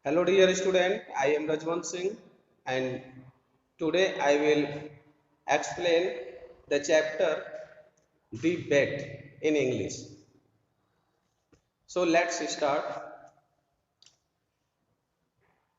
Hello dear student, I am Rajwant Singh and today I will explain the chapter The Bet in English. So let's start.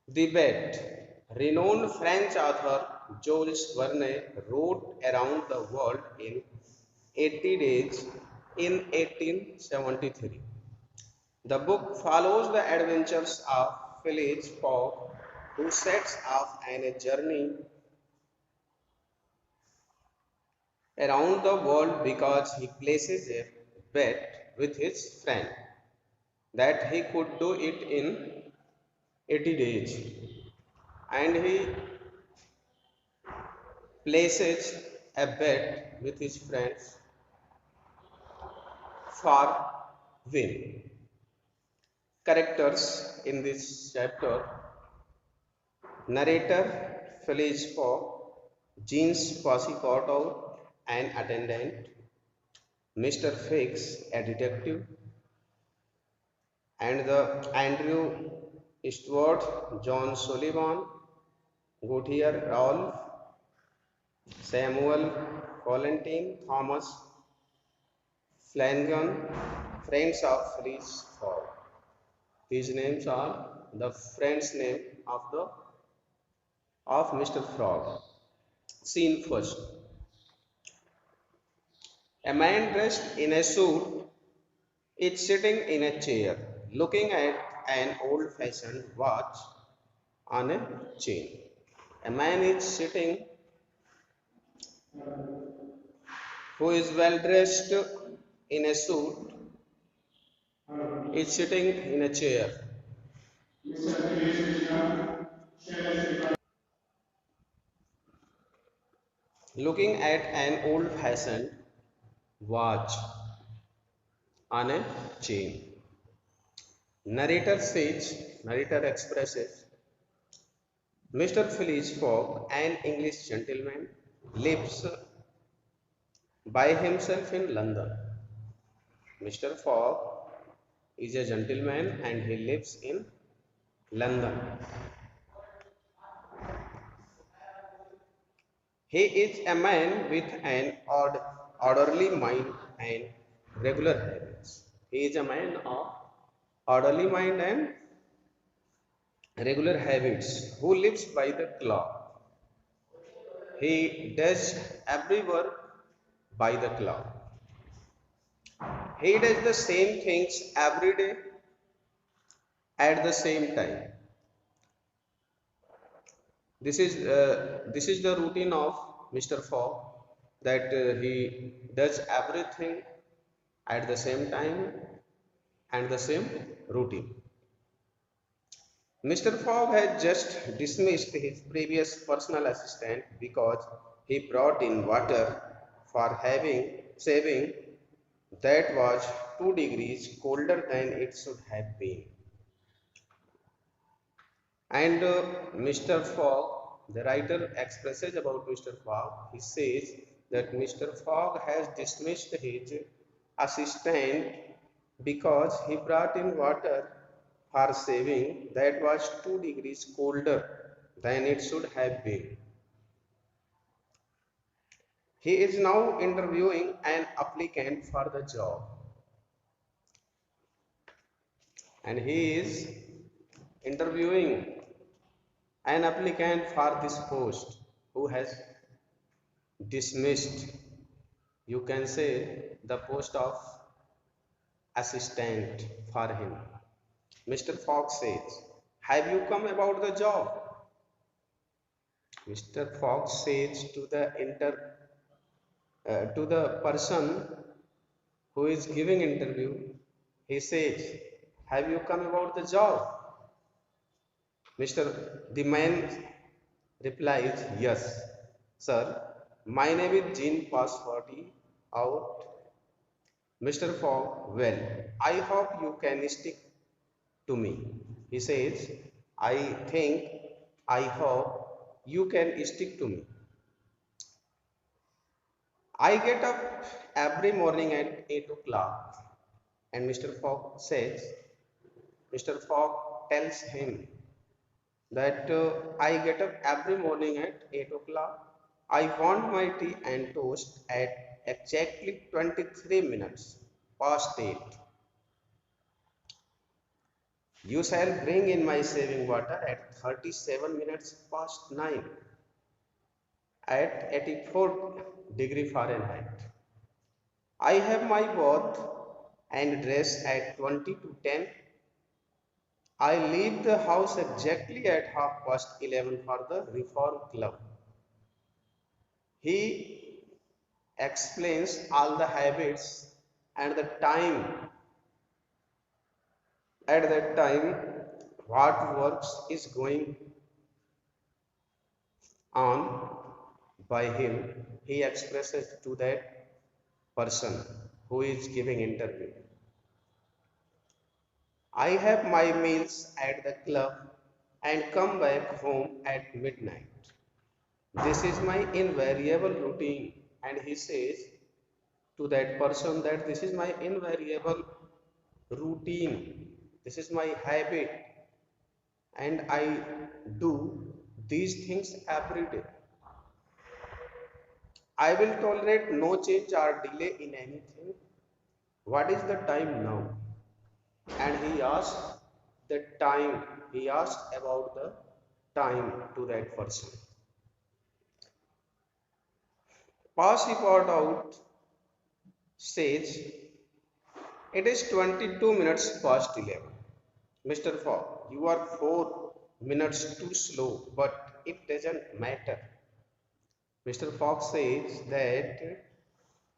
The Bet. Renowned French author Jules Verne wrote around the world in 80 days in 1873. The book follows the adventures of Phileas Fogg, who sets off on a journey around the world because he places a bet with his friend that he could do it in 80 days, and he places a bet with his friends for win. Characters in this chapter: narrator Felice Fogg, Jean's Passepartout, an attendant, Mr. Fix, a detective, and the Andrew Stewart, John Sullivan, Gautier Rolfe, Samuel Valentine, Thomas Flanagan, friends of Felice Fogg. These names are the friends' name of Mr. Frog. Scene first. A man dressed in a suit is sitting in a chair, looking at an old-fashioned watch on a chain. A man is sitting who is well dressed in a suit is sitting in a chair looking at an old fashioned watch on a chain. Narrator expresses, Mr. Phillips Fogg, an English gentleman, lives by himself in London. Mr. Fogg is a gentleman and he lives in London. He is a man with an orderly mind and regular habits. He is a man of orderly mind and regular habits who lives by the clock. He does every work by the clock. He does the same things every day at the same time. This is the routine of Mr. Fogg, that he does everything at the same time and the same routine. Mr. Fogg had just dismissed his previous personal assistant because he brought in water for having saving that was 2 degrees colder than it should have been. And Mr. Fogg, the writer expresses about Mr. Fogg, he says that Mr. Fogg has dismissed his assistant because he brought in water for saving that was 2 degrees colder than it should have been. He is now interviewing an applicant for the job, and he is interviewing an applicant for this post who has dismissed, you can say, the post of assistant for him. Mr. Fogg says, have you come about the job? Mr. Fogg says to the person who is giving interview, he says, have you come about the job? Mr. The man replies, yes, sir. My name is Jean Passepartout out. Mr. Fogg, well, I hope you can stick to me. He says, I hope you can stick to me. I get up every morning at 8 o'clock. And Mr. Fogg tells him, that I get up every morning at 8 o'clock. I want my tea and toast at exactly 23 minutes past 8. You shall bring in my saving water at 37 minutes past 9 at 84 degree Fahrenheit. I have my bath and dress at 20 to 10. I leave the house exactly at half past 11 for the Reform Club. He explains all the habits and the time at that time what works is going on by him. He expresses to that person who is giving interview. I have my meals at the club and come back home at midnight. This is my invariable routine. And he says to that person that this is my invariable routine. This is my habit. And I do these things every day. I will tolerate no change or delay in anything. What is the time now? And he asked the time. He asked about the time to that person. Pass report out says it is 22 minutes past 11. Mr. Fogg, you are 4 minutes too slow, but it doesn't matter. Mr. Fogg says that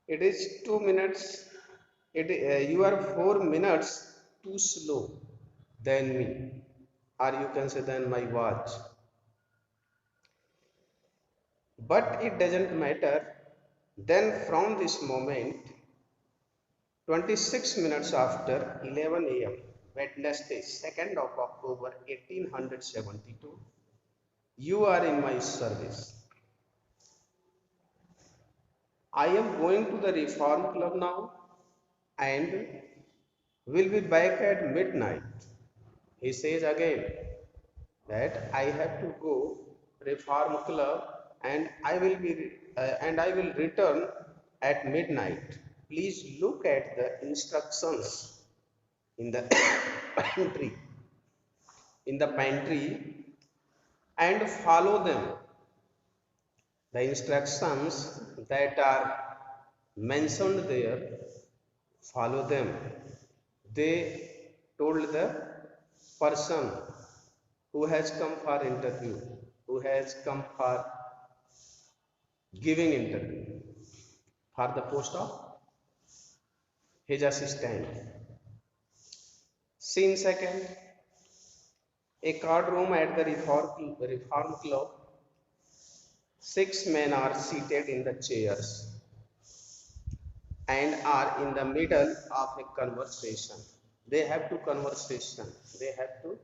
it is 2 minutes, you are 4 minutes too slow than me, or you can say than my watch. But it doesn't matter. Then, from this moment, 26 minutes after 11 a.m., Wednesday, 2nd of October 1872, you are in my service. I am going to the Reform Club now and will be back at midnight. He says again that I have to go Reform Club and I will return at midnight. Please look at the instructions in the pantry and follow them. The instructions that are mentioned there, follow them. They told the person who has come for interview, who has come for giving interview for the post of his assistant. Scene second, a card room at the Reform Club. 6 men are seated in the chairs and are in the middle of a conversation. They have to conversation. They have to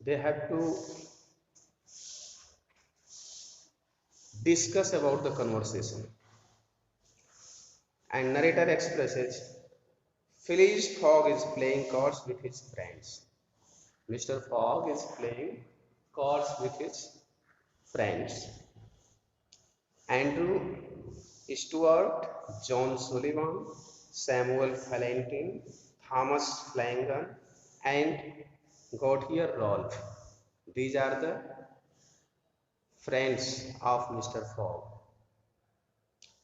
they have to discuss about the conversation. And narrator expresses Phileas Fogg is playing cards with his friends. Mr. Fogg is playing cards with his friends. Andrew Stewart, John Sullivan, Samuel Fallentin, Thomas Flanagan, and Gautier Rolfe. These are the friends of Mr. Fogg.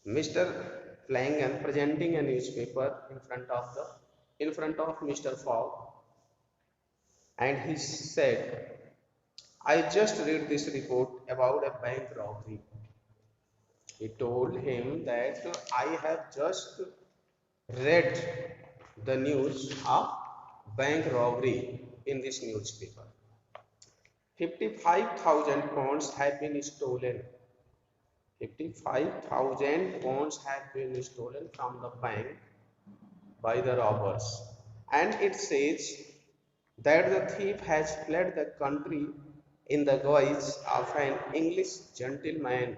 Mr. Flanagan presenting a newspaper in front of Mr. Fogg, and he said, I just read this report about a bank robbery. He told him that I have just read the news of bank robbery in this newspaper. 55,000 pounds have been stolen. 55,000 pounds have been stolen from the bank by the robbers. And it says that the thief has fled the country in the guise of an English gentleman.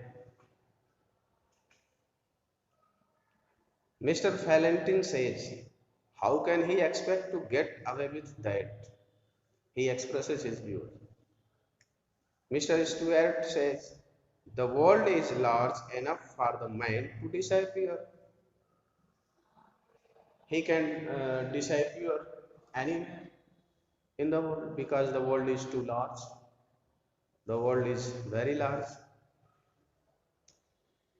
Mr. Fallentin says, How can he expect to get away with that? He expresses his view. Mr. Stewart says, the world is large enough for the man to disappear. He can disappear anywhere in the world because the world is too large. The world is very large.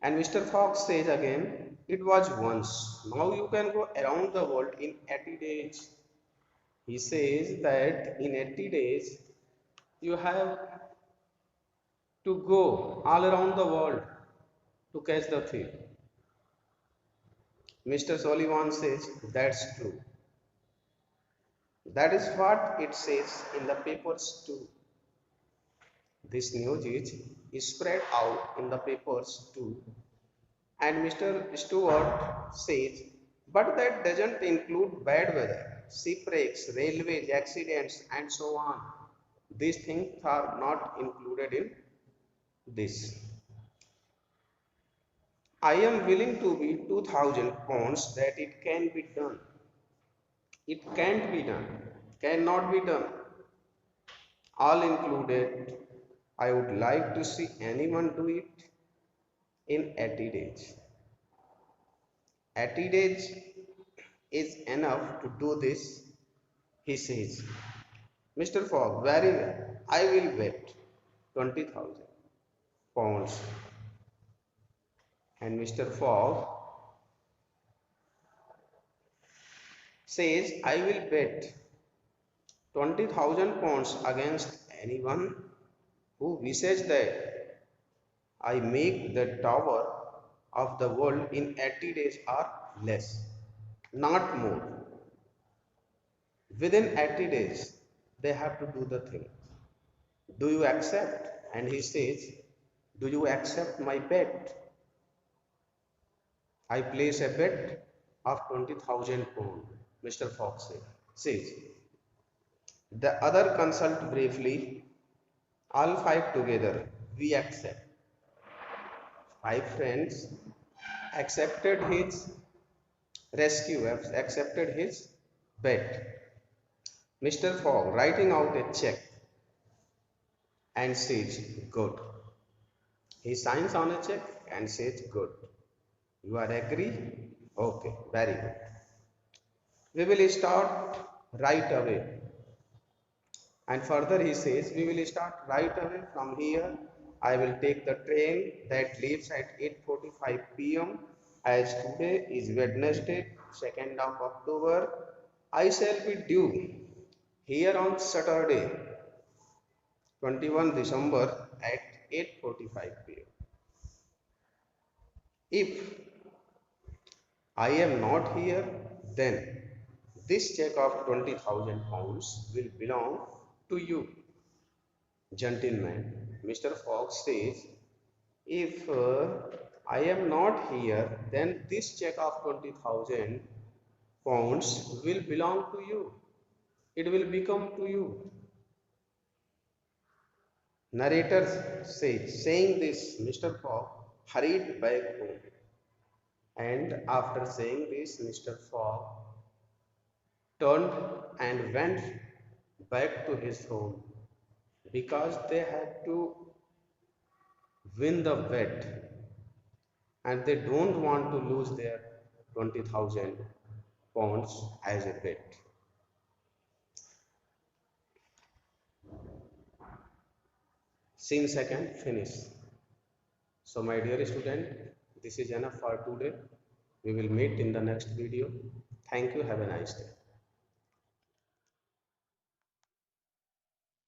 And Mr. Fox says again, it was once. Now you can go around the world in 80 days. He says that in 80 days you have to go all around the world to catch the thief. Mr. Sullivan says that's true. That is what it says in the papers too. This news is spread out in the papers too. And Mr. Stewart says, but that doesn't include bad weather, shipwrecks, railways, accidents, and so on. These things are not included in this. I am willing to be 2000 pounds that it can be done. It can't be done, cannot be done. All included. I would like to see anyone do it in 80 days. 80 days is enough to do this, he says. Mr. Fogg, very well. I will bet 20,000 pounds. And Mr. Fogg says, I will bet 20,000 pounds against anyone who wishes that I make the tower of the world in 80 days or less, not more. Within 80 days, they have to do the thing. Do you accept? And he says, do you accept my bet? I place a bet of 20,000 pounds, Mr. Fox says. The other consult briefly, all five together, we accept. Five friends accepted his rescue, accepted his bet. Mr. Fogg writing out a check and says, good. He signs on a check and says, good. You are agree? Okay, very good. We will start right away. And further he says, we will start right away from here. I will take the train that leaves at 8:45 p.m. As today is Wednesday, 2nd of October. I shall be due here on Saturday, 21 December at 8:45 p.m. If I am not here, then this check of 20,000 pounds will belong to you. Gentlemen, Mr. Fox says, if I am not here, then this check of 20,000 pounds will belong to you. It will become to you. Narrator says, saying this, Mr. Fox hurried back home. And after saying this, Mr. Fogg turned and went back to his home because they had to win the bet and they don't want to lose their 20,000 pounds as a bet. Scene second, finish. So my dear student, this is enough for today. We will meet in the next video. Thank you. Have a nice day.